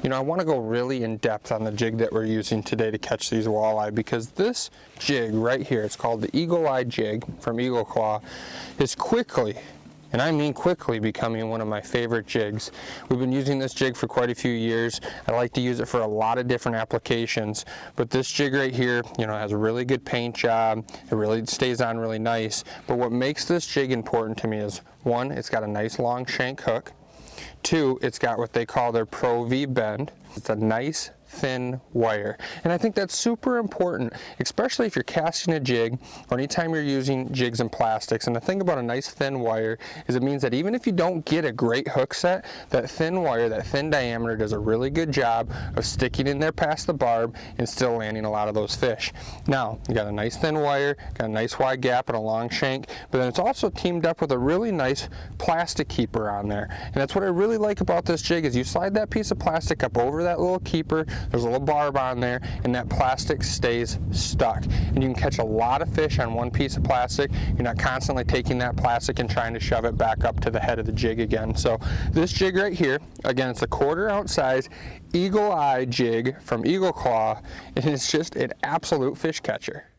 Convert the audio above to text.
You know, I want to go really in depth on the jig that we're using today to catch these walleye, because this jig right here, it's called the Eagle Eye Jig from Eagle Claw, is quickly, and I mean quickly, becoming one of my favorite jigs. We've been using this jig for quite a few years. I like to use it for a lot of different applications, but this jig right here, you know, has a really good paint job. It really stays on really nice. But what makes this jig important to me is, one, it's got a nice long shank hook. Two, it's got what they call their Pro V bend. It's a nice thin wire, and I think that's super important, especially if you're casting a jig or anytime you're using jigs and plastics. And the thing about a nice thin wire is it means that even if you don't get a great hook set, that thin wire, that thin diameter, does a really good job of sticking in there past the barb and still landing a lot of those fish. Now, you got a nice thin wire, got a nice wide gap and a long shank, but then it's also teamed up with a really nice plastic keeper on there. And that's what I really like about this jig, is you slide that piece of plastic up over that little keeper, there's a little barb on there, and that plastic stays stuck. And you can catch a lot of fish on one piece of plastic. You're not constantly taking that plastic and trying to shove it back up to the head of the jig again. So this jig right here, again, it's a 1/4 ounce size Eagle Eye Jig from Eagle Claw, and it's just an absolute fish catcher.